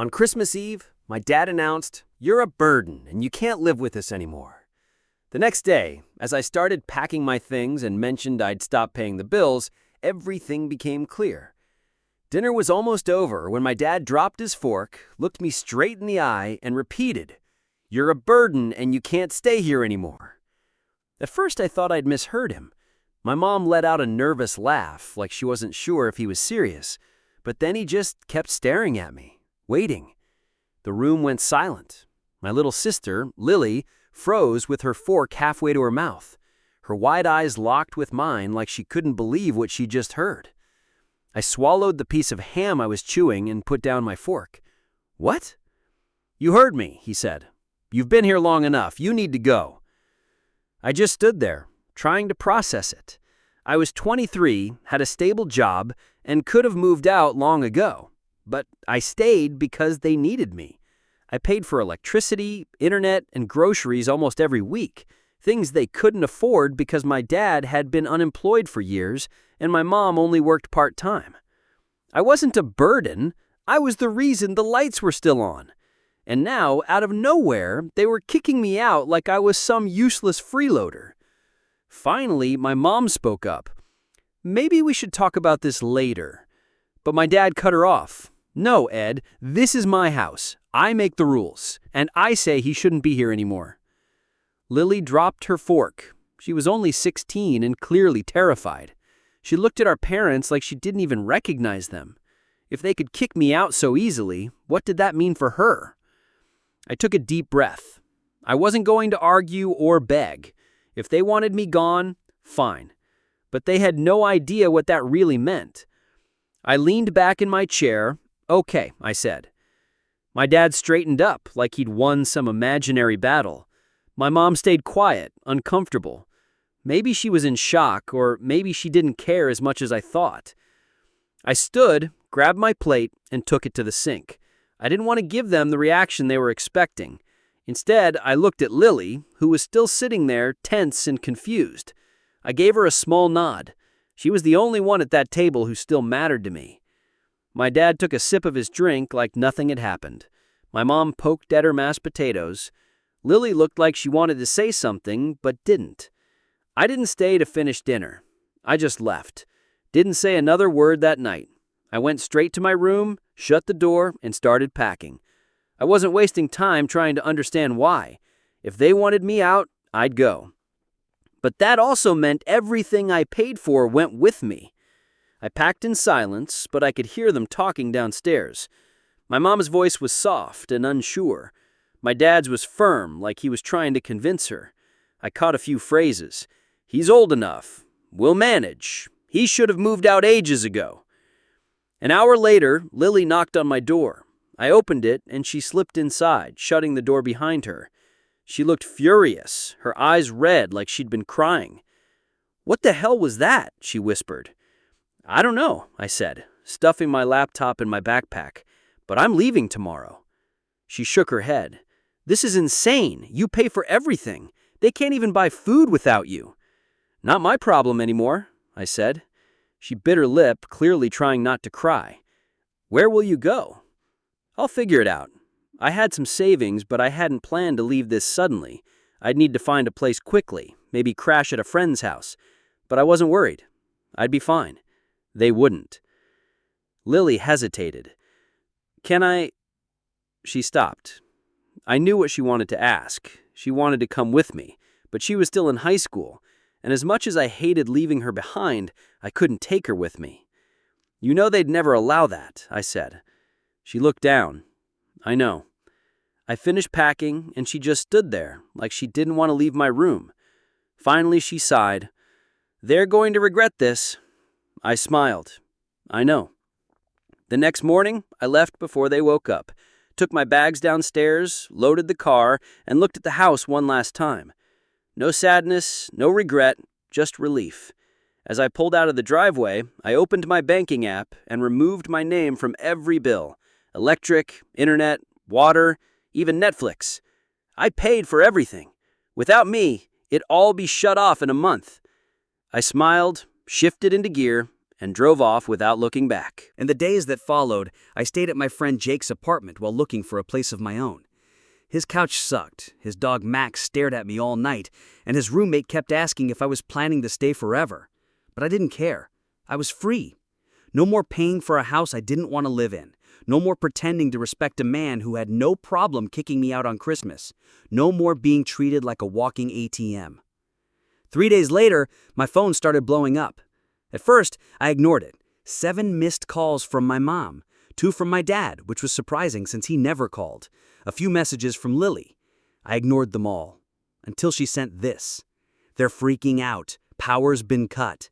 On Christmas Eve, my dad announced, "You're a burden and you can't live with us anymore." The next day, as I started packing my things and mentioned I'd stop paying the bills, everything became clear. Dinner was almost over when my dad dropped his fork, looked me straight in the eye, and repeated, "You're a burden and you can't stay here anymore." At first, I thought I'd misheard him. My mom let out a nervous laugh, like she wasn't sure if he was serious, but then he just kept staring at me, waiting. The room went silent. My little sister, Lily, froze with her fork halfway to her mouth. Her wide eyes locked with mine like she couldn't believe what she just heard. I swallowed the piece of ham I was chewing and put down my fork. "What?" "You heard me," he said. "You've been here long enough. You need to go." I just stood there, trying to process it. I was 23, had a stable job, and could have moved out long ago. But I stayed because they needed me. I paid for electricity, internet, and groceries almost every week, things they couldn't afford because my dad had been unemployed for years and my mom only worked part-time. I wasn't a burden. I was the reason the lights were still on. And now, out of nowhere, they were kicking me out like I was some useless freeloader. Finally, my mom spoke up. "Maybe we should talk about this later." But my dad cut her off. "No, Ed, this is my house. I make the rules, and I say he shouldn't be here anymore." Lily dropped her fork. She was only 16 and clearly terrified. She looked at our parents like she didn't even recognize them. If they could kick me out so easily, what did that mean for her? I took a deep breath. I wasn't going to argue or beg. If they wanted me gone, fine. But they had no idea what that really meant. I leaned back in my chair. "Okay," I said. My dad straightened up like he'd won some imaginary battle. My mom stayed quiet, uncomfortable. Maybe she was in shock, or maybe she didn't care as much as I thought. I stood, grabbed my plate, and took it to the sink. I didn't want to give them the reaction they were expecting. Instead, I looked at Lily, who was still sitting there, tense and confused. I gave her a small nod. She was the only one at that table who still mattered to me. My dad took a sip of his drink like nothing had happened. My mom poked at her mashed potatoes. Lily looked like she wanted to say something, but didn't. I didn't stay to finish dinner. I just left. Didn't say another word that night. I went straight to my room, shut the door, and started packing. I wasn't wasting time trying to understand why. If they wanted me out, I'd go. But that also meant everything I paid for went with me. I packed in silence, but I could hear them talking downstairs. My mom's voice was soft and unsure. My dad's was firm, like he was trying to convince her. I caught a few phrases. "He's old enough. We'll manage. He should have moved out ages ago." An hour later, Lily knocked on my door. I opened it, and she slipped inside, shutting the door behind her. She looked furious, her eyes red like she'd been crying. "What the hell was that?" she whispered. "I don't know," I said, stuffing my laptop in my backpack, "but I'm leaving tomorrow." She shook her head. "This is insane. You pay for everything. They can't even buy food without you." "Not my problem anymore," I said. She bit her lip, clearly trying not to cry. "Where will you go?" "I'll figure it out. I had some savings, but I hadn't planned to leave this suddenly. I'd need to find a place quickly, maybe crash at a friend's house. But I wasn't worried. I'd be fine. They wouldn't." Lily hesitated. "Can I—" She stopped. I knew what she wanted to ask. She wanted to come with me, but she was still in high school, and as much as I hated leaving her behind, I couldn't take her with me. "You know they'd never allow that," I said. She looked down. "I know." I finished packing, and she just stood there, like she didn't want to leave my room. Finally, she sighed. "They're going to regret this." I smiled. "I know." The next morning, I left before they woke up, took my bags downstairs, loaded the car, and looked at the house one last time. No sadness, no regret, just relief. As I pulled out of the driveway, I opened my banking app and removed my name from every bill. Electric, internet, water, even Netflix. I paid for everything. Without me, it'd all be shut off in a month. I smiled, shifted into gear, and drove off without looking back. In the days that followed, I stayed at my friend Jake's apartment while looking for a place of my own. His couch sucked, his dog Max stared at me all night, and his roommate kept asking if I was planning to stay forever. But I didn't care. I was free. No more paying for a house I didn't want to live in. No more pretending to respect a man who had no problem kicking me out on Christmas. No more being treated like a walking ATM. 3 days later, my phone started blowing up. At first, I ignored it. 7 missed calls from my mom. 2 from my dad, which was surprising since he never called. A few messages from Lily. I ignored them all. Until she sent this. "They're freaking out. Power's been cut."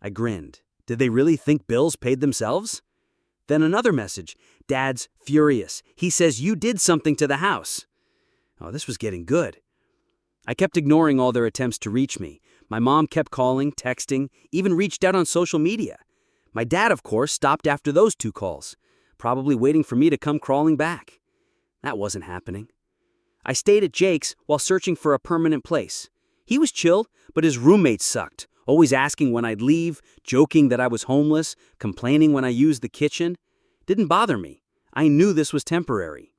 I grinned. Did they really think bills paid themselves? Then another message. "Dad's furious. He says you did something to the house." Oh, this was getting good. I kept ignoring all their attempts to reach me. My mom kept calling, texting, even reached out on social media. My dad, of course, stopped after those 2 calls, probably waiting for me to come crawling back. That wasn't happening. I stayed at Jake's while searching for a permanent place. He was chill, but his roommates sucked, always asking when I'd leave, joking that I was homeless, complaining when I used the kitchen. Didn't bother me. I knew this was temporary.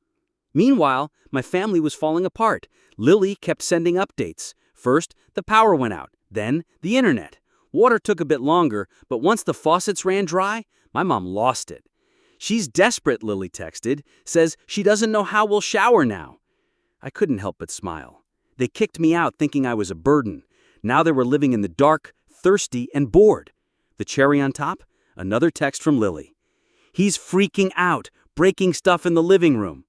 Meanwhile, my family was falling apart. Lily kept sending updates. First, the power went out, then the internet. Water took a bit longer, but once the faucets ran dry, my mom lost it. "She's desperate," Lily texted, says she doesn't know how we'll shower now. I couldn't help but smile. They kicked me out thinking I was a burden. Now they were living in the dark, thirsty, and bored. The cherry on top? Another text from Lily. "He's freaking out, breaking stuff in the living room."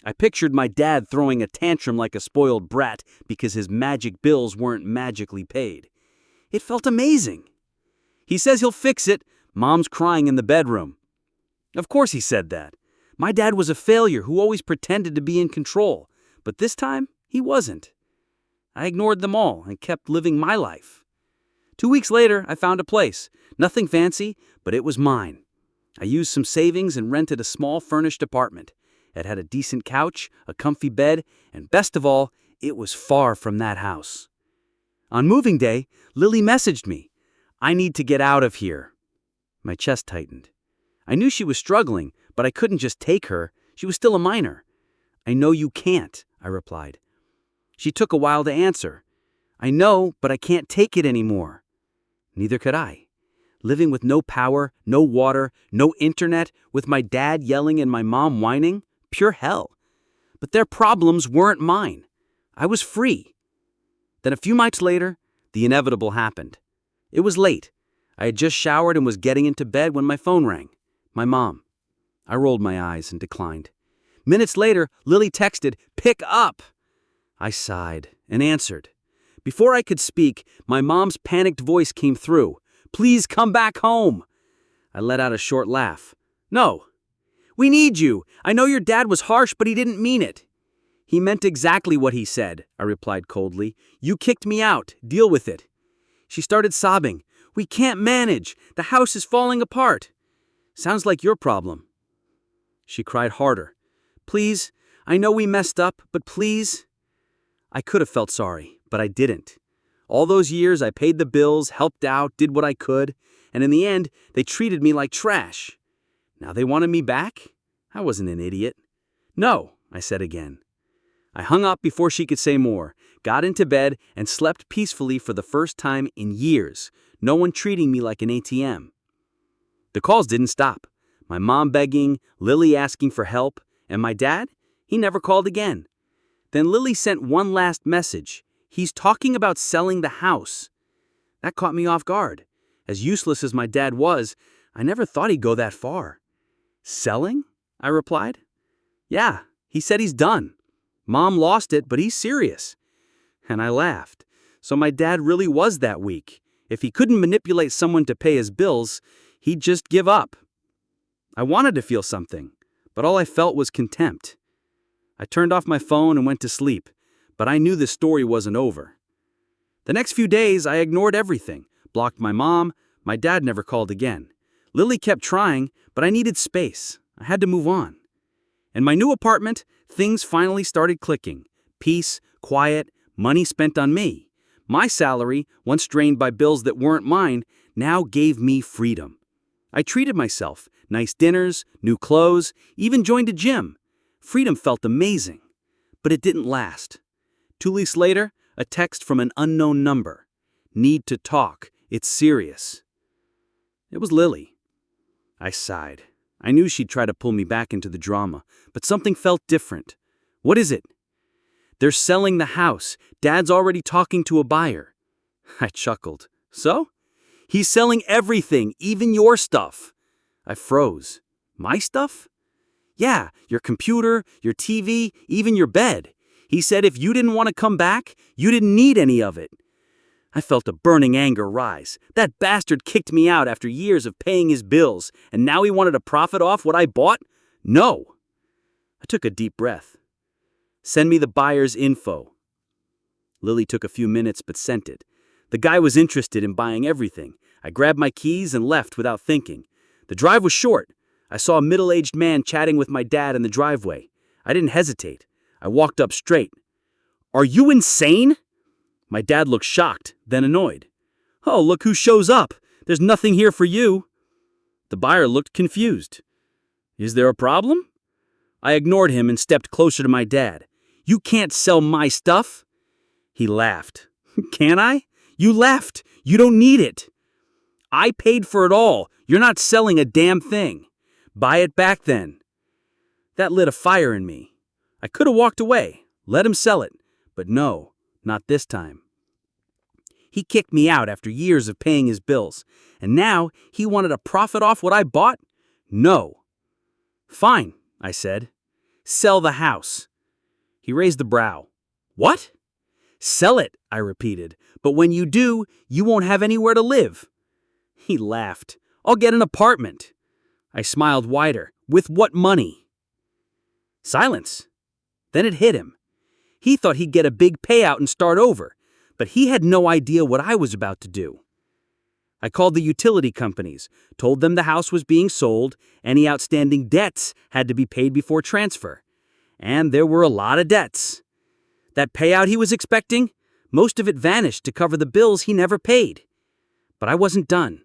I pictured my dad throwing a tantrum like a spoiled brat because his magic bills weren't magically paid. It felt amazing. "He says he'll fix it. Mom's crying in the bedroom." Of course he said that. My dad was a failure who always pretended to be in control, but this time he wasn't. I ignored them all and kept living my life. 2 weeks later, I found a place. Nothing fancy, but it was mine. I used some savings and rented a small furnished apartment. It had a decent couch, a comfy bed, and best of all, it was far from that house. On moving day, Lily messaged me. "I need to get out of here." My chest tightened. I knew she was struggling, but I couldn't just take her. She was still a minor. "I know you can't," I replied. She took a while to answer. "I know, but I can't take it anymore." Neither could I. Living with no power, no water, no internet, with my dad yelling and my mom whining, pure hell. But their problems weren't mine. I was free. Then a few months later, the inevitable happened. It was late. I had just showered and was getting into bed when my phone rang. My mom. I rolled my eyes and declined. Minutes later, Lily texted, "Pick up." I sighed and answered. Before I could speak, my mom's panicked voice came through. "Please come back home." I let out a short laugh. "No. We need you. I know your dad was harsh, but he didn't mean it." "He meant exactly what he said," I replied coldly. "You kicked me out. Deal with it." She started sobbing. "We can't manage. The house is falling apart." "Sounds like your problem." She cried harder. "Please, I know we messed up, but please." I could have felt sorry, but I didn't. All those years I paid the bills, helped out, did what I could, and in the end, they treated me like trash. Now they wanted me back? I wasn't an idiot. "No," I said again. I hung up before she could say more, got into bed, and slept peacefully for the first time in years, no one treating me like an ATM. The calls didn't stop. My mom begging, Lily asking for help, and my dad? He never called again. Then Lily sent one last message. "He's talking about selling the house." That caught me off guard. As useless as my dad was, I never thought he'd go that far. "Selling?" I replied. "Yeah, he said he's done. Mom lost it, but he's serious." And I laughed. So my dad really was that weak. If he couldn't manipulate someone to pay his bills, he'd just give up. I wanted to feel something, but all I felt was contempt. I turned off my phone and went to sleep, but I knew the story wasn't over. The next few days, I ignored everything, blocked my mom. My dad never called again. Lily kept trying, but I needed space. I had to move on. In my new apartment, things finally started clicking. Peace, quiet, money spent on me. My salary, once drained by bills that weren't mine, now gave me freedom. I treated myself, nice dinners, new clothes, even joined a gym. Freedom felt amazing. But it didn't last. 2 weeks later, a text from an unknown number. Need to talk. It's serious. It was Lily. I sighed. I knew she'd try to pull me back into the drama, but something felt different. What is it? They're selling the house. Dad's already talking to a buyer. I chuckled. So? He's selling everything, even your stuff. I froze. My stuff? Yeah, your computer, your TV, even your bed. He said if you didn't want to come back, you didn't need any of it. I felt a burning anger rise. That bastard kicked me out after years of paying his bills, and now he wanted to profit off what I bought? No. I took a deep breath. Send me the buyer's info. Lily took a few minutes but sent it. The guy was interested in buying everything. I grabbed my keys and left without thinking. The drive was short. I saw a middle-aged man chatting with my dad in the driveway. I didn't hesitate. I walked up straight. Are you insane? My dad looked shocked, then annoyed. Oh, look who shows up. There's nothing here for you. The buyer looked confused. Is there a problem? I ignored him and stepped closer to my dad. You can't sell my stuff. He laughed. Can I? You left. You don't need it. I paid for it all. You're not selling a damn thing. Buy it back then. That lit a fire in me. I could have walked away, let him sell it, but no, not this time. He kicked me out after years of paying his bills, and now he wanted to profit off what I bought? No. Fine, I said. Sell the house. He raised a brow. What? Sell it, I repeated, but when you do, you won't have anywhere to live. He laughed. I'll get an apartment. I smiled wider. With what money? Silence. Then it hit him. He thought he'd get a big payout and start over, but he had no idea what I was about to do. I called the utility companies, told them the house was being sold, any outstanding debts had to be paid before transfer. And there were a lot of debts. That payout he was expecting, most of it vanished to cover the bills he never paid. But I wasn't done.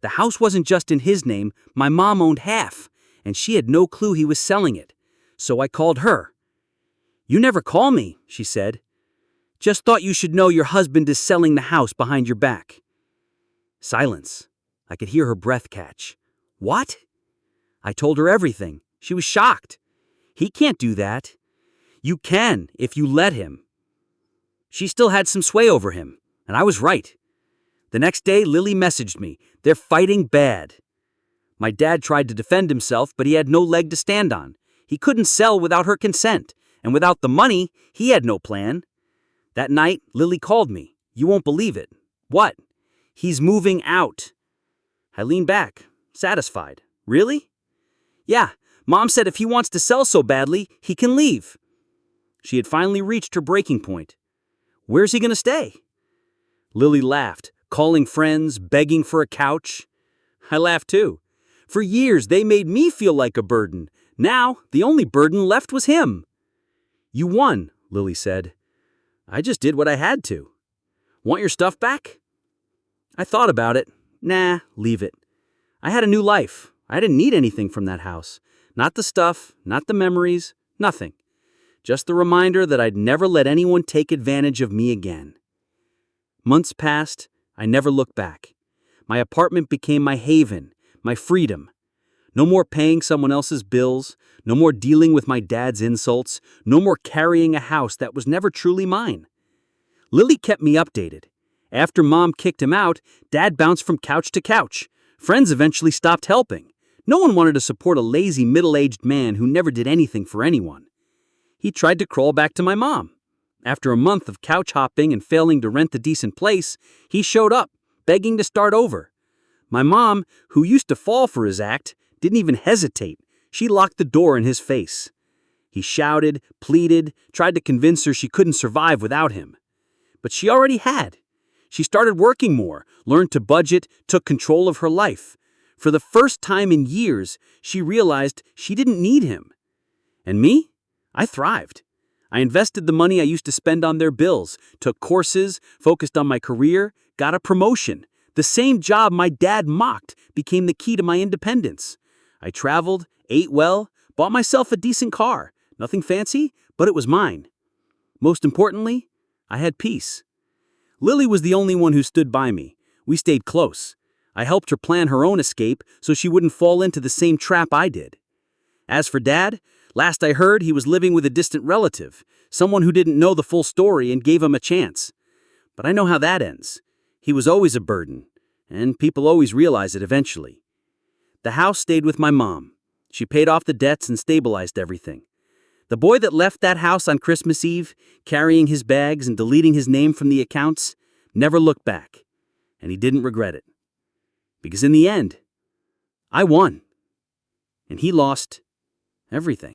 The house wasn't just in his name, my mom owned half, and she had no clue he was selling it. So I called her. You never call me, she said. Just thought you should know your husband is selling the house behind your back. Silence. I could hear her breath catch. What? I told her everything. She was shocked. He can't do that. You can, if you let him. She still had some sway over him, and I was right. The next day, Lily messaged me. They're fighting bad. My dad tried to defend himself, but he had no leg to stand on. He couldn't sell without her consent, and without the money, he had no plan. That night, Lily called me. You won't believe it. What? He's moving out. I leaned back, satisfied. Really? Yeah, Mom said if he wants to sell so badly, he can leave. She had finally reached her breaking point. Where's he going to stay? Lily laughed, calling friends, begging for a couch. I laughed too. For years, they made me feel like a burden. Now, the only burden left was him. You won, Lily said. I just did what I had to. Want your stuff back? I thought about it. Nah, leave it. I had a new life. I didn't need anything from that house. Not the stuff, not the memories, nothing. Just the reminder that I'd never let anyone take advantage of me again. Months passed. I never looked back. My apartment became my haven, my freedom. No more paying someone else's bills, no more dealing with my dad's insults, no more carrying a house that was never truly mine. Lily kept me updated. After Mom kicked him out, Dad bounced from couch to couch. Friends eventually stopped helping. No one wanted to support a lazy middle-aged man who never did anything for anyone. He tried to crawl back to my mom. After a month of couch hopping and failing to rent a decent place, he showed up, begging to start over. My mom, who used to fall for his act, didn't even hesitate. She locked the door in his face. He shouted, pleaded, tried to convince her she couldn't survive without him. But she already had. She started working more, learned to budget, took control of her life. For the first time in years, she realized she didn't need him. And me? I thrived. I invested the money I used to spend on their bills, took courses, focused on my career, got a promotion. The same job my dad mocked became the key to my independence. I traveled, ate well, bought myself a decent car. Nothing fancy, but it was mine. Most importantly, I had peace. Lily was the only one who stood by me. We stayed close. I helped her plan her own escape so she wouldn't fall into the same trap I did. As for Dad, last I heard he was living with a distant relative, someone who didn't know the full story and gave him a chance. But I know how that ends. He was always a burden, and people always realize it eventually. The house stayed with my mom. She paid off the debts and stabilized everything. The boy that left that house on Christmas Eve, carrying his bags and deleting his name from the accounts, never looked back, and he didn't regret it. Because in the end, I won, and he lost everything.